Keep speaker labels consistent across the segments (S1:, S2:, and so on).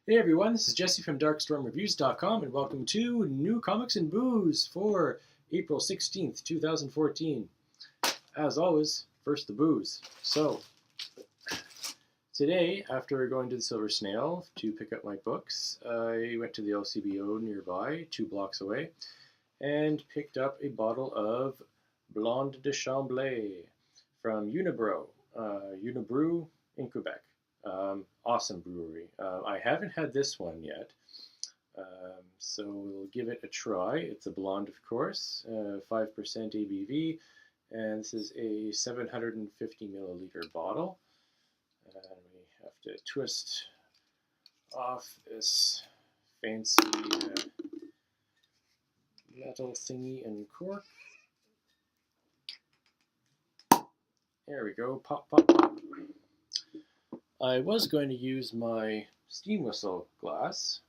S1: Hey everyone, this is Jesse from DarkstormReviews.com and welcome to New Comics and Booze for April 16th, 2014. As always, first the booze. So, today, after going to the Silver Snail to pick up my books, I went to the LCBO nearby, 2 blocks away, and picked up a bottle of Blonde de Chambre from Unibrew in Quebec. Awesome brewery. I haven't had this one yet, so we'll give it a try. It's a blonde, of course, 5% ABV, and this is a 750 milliliter bottle. And we have to twist off this fancy metal thingy and cork. There we go. Pop, pop, pop. I was going to use my steam whistle glass,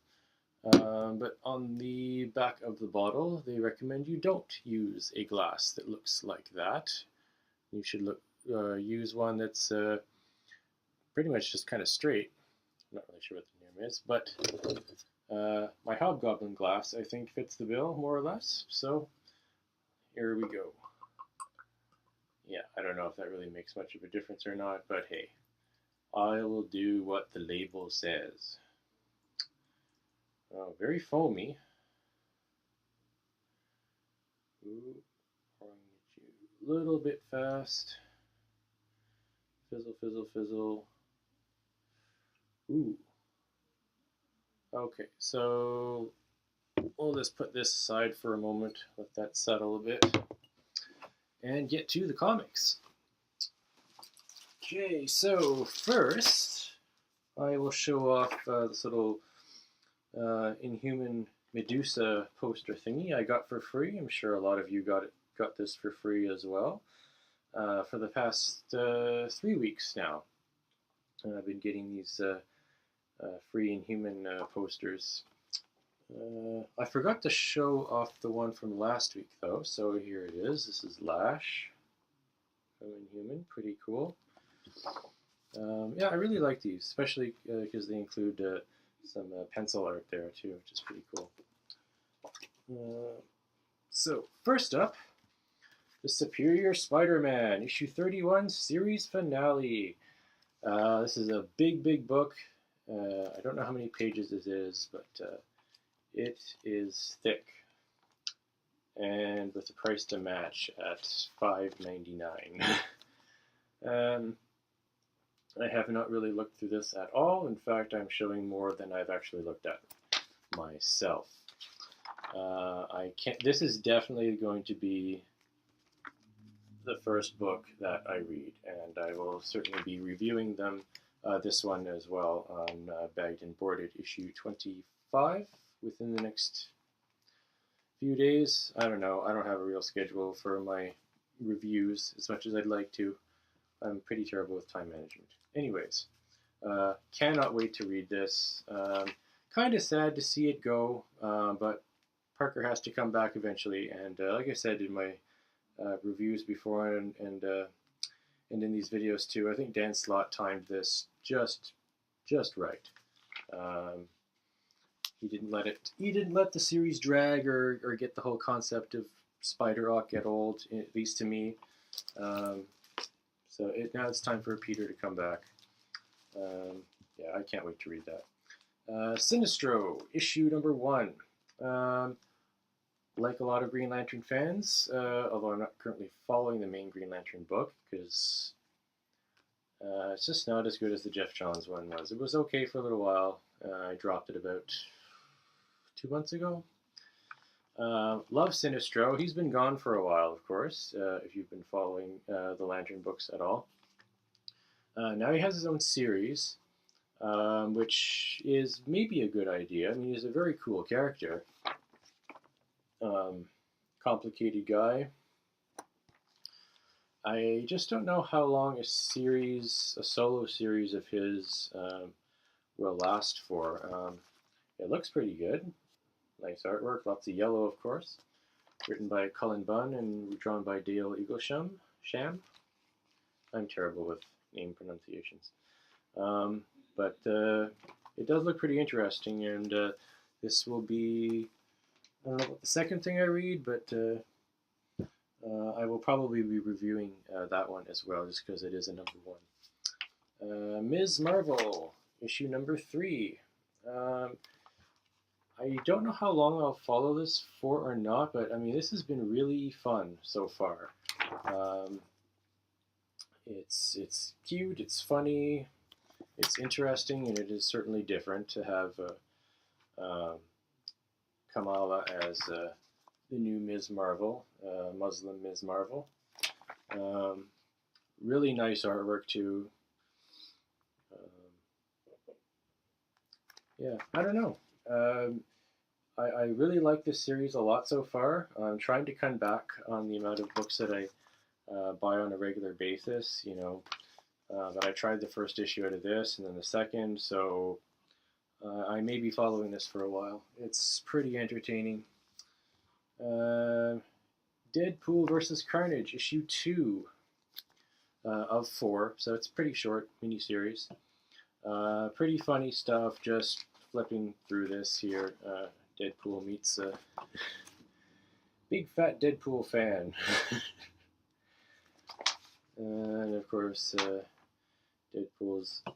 S1: but on the back of the bottle, they recommend you don't use a glass that looks like that. You should use one that's pretty much just kind of straight. I'm not really sure what the name is, but my Hobgoblin glass, I think, fits the bill, more or less. So here we go. Yeah, I don't know if that really makes much of a difference or not, but hey. I will do what the label says. Oh, very foamy. Ooh, pouring it a little bit fast. Fizzle, fizzle, fizzle. Ooh. Okay, so we'll just put this aside for a moment, let that settle a bit, and get to the comics. Okay, so first, I will show off this little Inhuman Medusa poster thingy I got for free. I'm sure a lot of you got this for free as well. For the past 3 weeks now, I've been getting these free Inhuman posters. I forgot to show off the one from last week though, so here it is. This is Lash from Inhuman, pretty cool. Yeah, I really like these, especially because they include some pencil art there too, which is pretty cool. So first up, the Superior Spider-Man, issue 31, series finale. This is a big book. I don't know how many pages this is, but it is thick, and with the price to match at $5.99. I have not really looked through this at all. In fact, I'm showing more than I've actually looked at myself. This is definitely going to be the first book that I read, and I will certainly be reviewing them, this one as well, on Bagged and Boarded issue 25 within the next few days. I don't know. I don't have a real schedule for my reviews as much as I'd like to. I'm pretty terrible with time management. Anyways, cannot wait to read this. Kind of sad to see it go, but Parker has to come back eventually. And like I said in my reviews before and in these videos too, I think Dan Slott timed this just right. He didn't let the series drag or get the whole concept of Spider-Rock get old, at least to me. So now it's time for Peter to come back. Yeah, I can't wait to read that. Sinestro, issue number 1. Like a lot of Green Lantern fans, although I'm not currently following the main Green Lantern book, because it's just not as good as the Jeff Johns one was. It was okay for a little while. I dropped it about 2 months ago. Love Sinestro. He's been gone for a while, of course, if you've been following the Lantern books at all. Now he has his own series, which is maybe a good idea. I mean, he's a very cool character. Complicated guy. I just don't know how long a solo series of his will last for. It looks pretty good. Nice artwork, lots of yellow, of course. Written by Cullen Bunn and drawn by Dale Eaglesham. I'm terrible with name pronunciations. But it does look pretty interesting, and this will be, I don't know what the second thing I read, but I will probably be reviewing that one as well, just because it is a #1. Ms. Marvel, issue #3. I don't know how long I'll follow this for or not, but I mean, this has been really fun so far. It's cute, it's funny, it's interesting, and it is certainly different to have Kamala as the new Ms. Marvel, Muslim Ms. Marvel. Really nice artwork too. Yeah, I don't know. I really like this series a lot so far. I'm trying to cut back on the amount of books that I buy on a regular basis, you know. But I tried the first issue out of this and then the second, so I may be following this for a while. It's pretty entertaining. Deadpool versus Carnage, issue 2 of 4, so it's pretty short miniseries. Pretty funny stuff, just flipping through this here. Deadpool meets a big fat Deadpool fan. And of course, Deadpool's a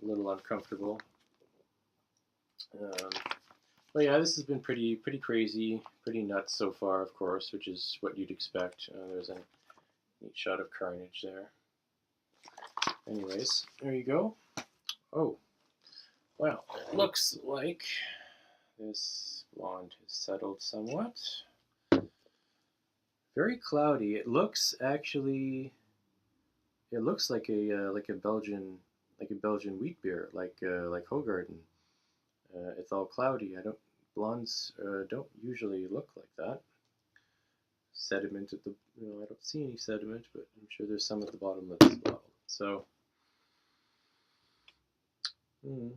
S1: little uncomfortable. But yeah, this has been pretty crazy, pretty nuts so far, of course, which is what you'd expect. There's a neat shot of Carnage there. Anyways, there you go. Oh, well, it looks like this blonde has settled somewhat. Very cloudy. It looks actually. It looks like a Belgian wheat beer, like Hogarden. It's all cloudy. Blondes don't usually look like that. Sediment at the, I don't see any sediment, but I'm sure there's some at the bottom of this bottle. So,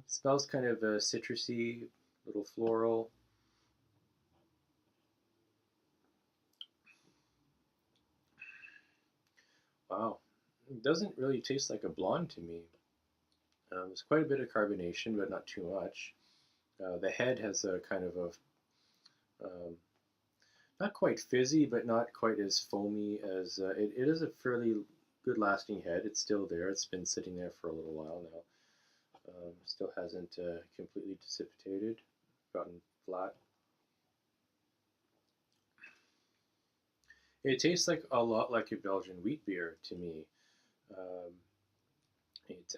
S1: smells kind of citrusy, little floral. Wow, it doesn't really taste like a blonde to me. There's quite a bit of carbonation, but not too much. The head has a kind of a, not quite fizzy, but not quite as foamy as, it is a fairly good lasting head. It's still there. It's been sitting there for a little while now. Still hasn't completely dissipated, gotten flat. It tastes like a lot like a Belgian wheat beer to me.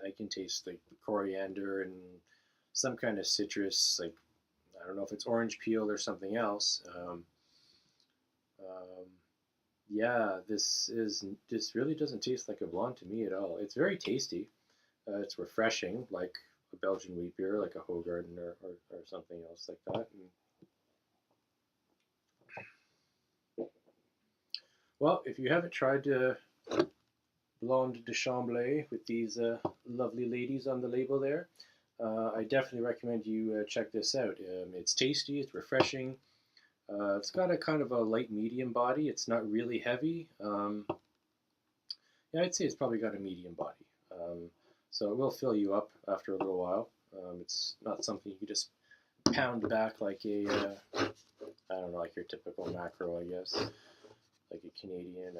S1: I can taste like coriander and some kind of citrus, like I don't know if it's orange peel or something else. Yeah, this really doesn't taste like a blonde to me at all. It's very tasty. It's refreshing, like a Belgian wheat beer, like a Hogarden or something else like that. Well, if you haven't tried Blonde de Chambre with these lovely ladies on the label there, I definitely recommend you check this out. It's tasty, it's refreshing. It's got a kind of a light medium body. It's not really heavy. Yeah, I'd say it's probably got a medium body. So it will fill you up after a little while. It's not something you can just pound back like a, I don't know, like your typical macro, I guess, like a Canadian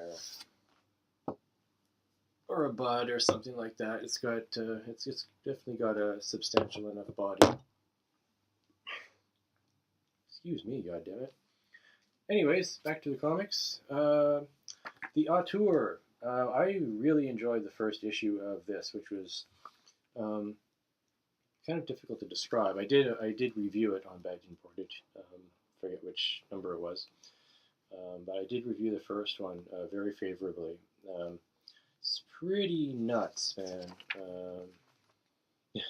S1: or a Bud or something like that. It's got, it's definitely got a substantial enough body. Excuse me, goddammit. Anyways, back to the comics. The Auteur. I really enjoyed the first issue of this, which was kind of difficult to describe. I did review it on Bagged and Boarded. Forget which number it was, but I did review the first one very favorably. It's pretty nuts, man. A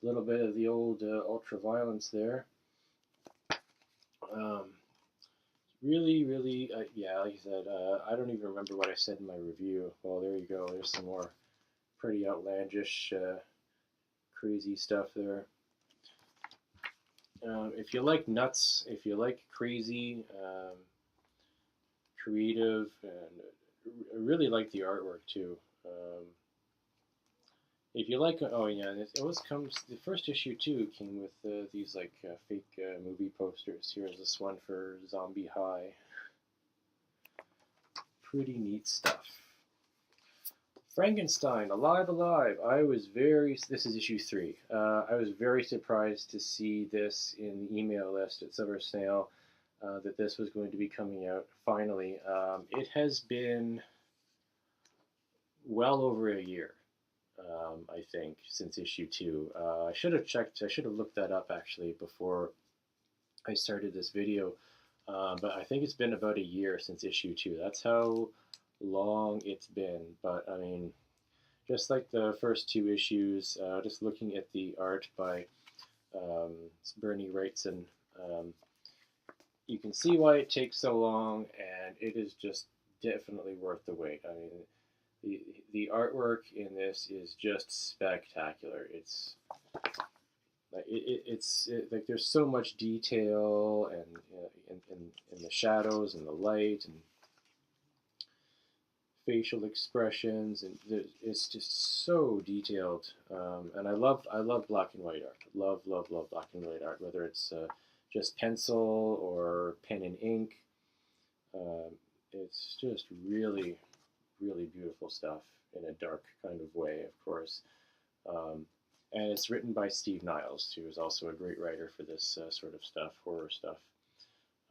S1: little bit of the old ultra-violence there. Really, yeah, like I said, I don't even remember what I said in my review. Well, there you go. There's some more pretty outlandish, crazy stuff there. If you like nuts, if you like crazy, creative, and I really like the artwork too. If you like, oh yeah, and it always comes. The first issue too came with these like fake movie posters. Here's this one for Zombie High. Pretty neat stuff. Frankenstein Alive, Alive. This is issue 3. I was very surprised to see this in the email list at Summer Snail that this was going to be coming out finally. It has been well over a year. I think, since issue 2. I should have looked that up actually before I started this video, but I think it's been about a year since issue 2. That's how long it's been. But I mean, just like the first 2 issues, just looking at the art by Bernie Wrightson, you can see why it takes so long, and it is just definitely worth the wait. I mean, the artwork in this is just spectacular. It's like there's so much detail and in the shadows and the light and facial expressions, and it's just so detailed. And I love black and white art. Love black and white art, whether it's just pencil or pen and ink. It's just really beautiful stuff in a dark kind of way, of course. And it's written by Steve Niles, who is also a great writer for this sort of stuff, horror stuff.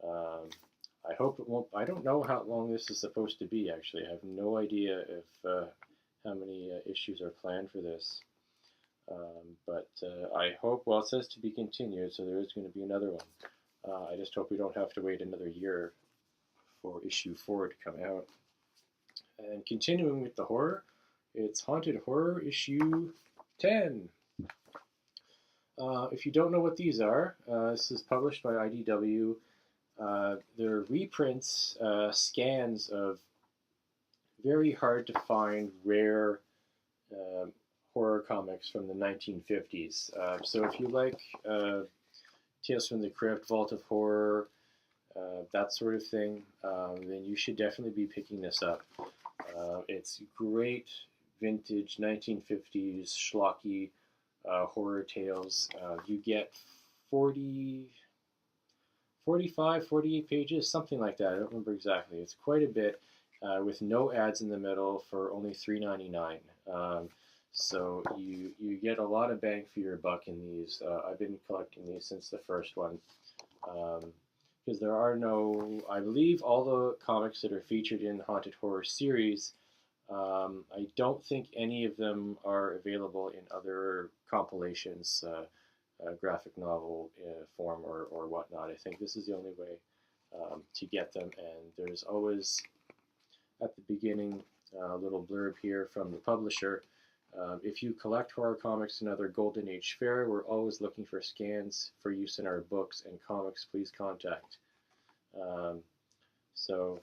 S1: I hope it won't. I don't know how long this is supposed to be, actually. I have no idea if how many issues are planned for this. But I hope, well, it says to be continued, so there is going to be another one. I just hope we don't have to wait another year for issue 4 to come out. And continuing with the horror, it's Haunted Horror issue 10. If you don't know what these are, this is published by IDW. They're reprints, scans of very hard to find, rare horror comics from the 1950s. So if you like Tales from the Crypt, Vault of Horror, that sort of thing, then you should definitely be picking this up. It's great vintage 1950s schlocky horror tales. You get 45, 48 pages, something like that. I don't remember exactly. It's quite a bit with no ads in the middle for only $3.99. So you get a lot of bang for your buck in these. I've been collecting these since the first one. Because there are no, I believe all the comics that are featured in the Haunted Horror series, I don't think any of them are available in other compilations, graphic novel form or whatnot. I think this is the only way to get them, and there's always, at the beginning, a little blurb here from the publisher. If you collect horror comics and other Golden Age fare, we're always looking for scans for use in our books and comics. Please contact. So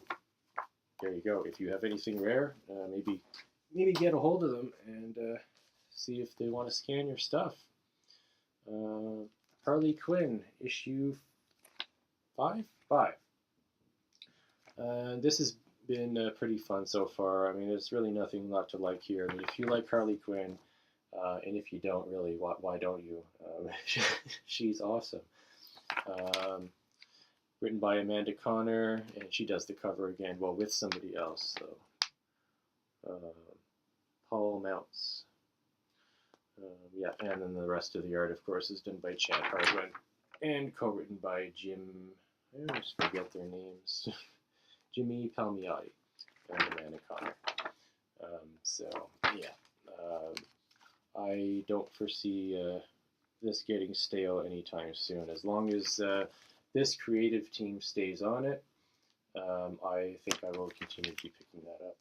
S1: there you go. If you have anything rare, maybe get a hold of them and see if they want to scan your stuff. Harley Quinn, issue 5? 5. This has been pretty fun so far. I mean, there's really nothing not to like here. I mean, if you like Harley Quinn, and if you don't really, why don't you? She's awesome. Written by Amanda Connor, and she does the cover again, well, with somebody else. So Paul Mounts. Yeah, and then the rest of the art, of course, is done by Chad Hardwin, and co-written by Jim, I always forget their names, Jimmy Palmiotti and Amanda Connor. So, yeah, I don't foresee this getting stale anytime soon. As long as this creative team stays on it, I think I will continue to be picking that up.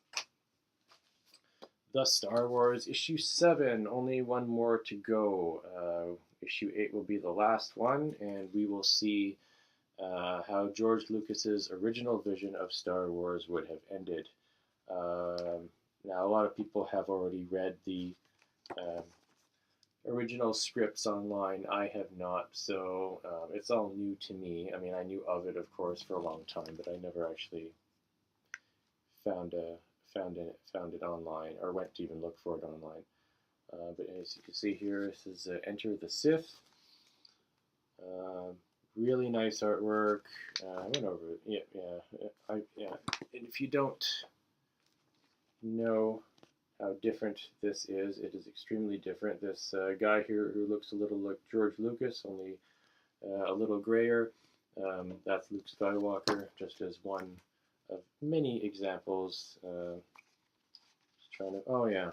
S1: The Star Wars issue 7, only one more to go. Issue 8 will be the last one, and we will see how George Lucas's original vision of Star Wars would have ended. Now, a lot of people have already read the original scripts online. I have not, so it's all new to me. I mean, I knew of it, of course, for a long time, but I never actually found it online, or went to even look for it online. But as you can see here, this is Enter the Sith. Really nice artwork. I went over it. Yeah. And if you don't know how different this is, it is extremely different. This guy here who looks a little like George Lucas, only a little grayer. That's Luke Skywalker, just as one of many examples. Oh yeah,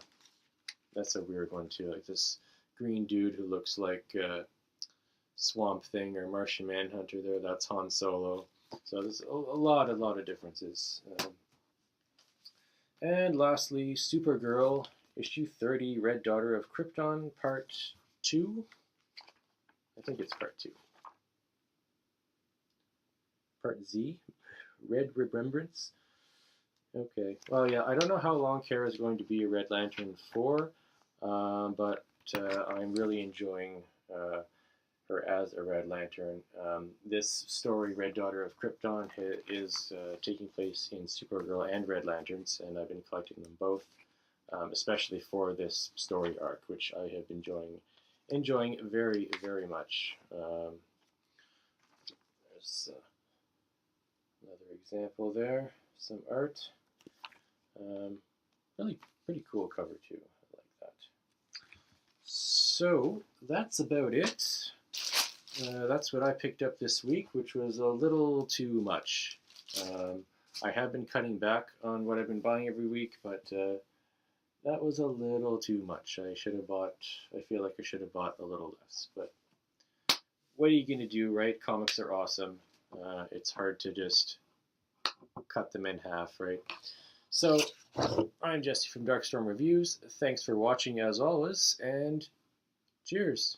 S1: that's a weird one too. Like this green dude who looks like Swamp Thing or Martian Manhunter there. That's Han Solo. So there's a lot of differences. And lastly, Supergirl, issue 30, Red Daughter of Krypton, part 2. I think it's part 2. Part Z, Red Remembrance. Okay, well, yeah, I don't know how long Kara is going to be a Red Lantern for, but I'm really enjoying her as a Red Lantern. This story, Red Daughter of Krypton, is taking place in Supergirl and Red Lanterns, and I've been collecting them both, especially for this story arc, which I have been enjoying very, very much. There's another example there, some art. Really pretty cool cover too. I like that. So that's about it. That's what I picked up this week, which was a little too much. I have been cutting back on what I've been buying every week, but that was a little too much. I feel like I should have bought a little less, but what are you going to do, right? Comics are awesome. It's hard to just cut them in half, right? So, I'm Jesse from Darkstorm Reviews. Thanks for watching as always, and cheers.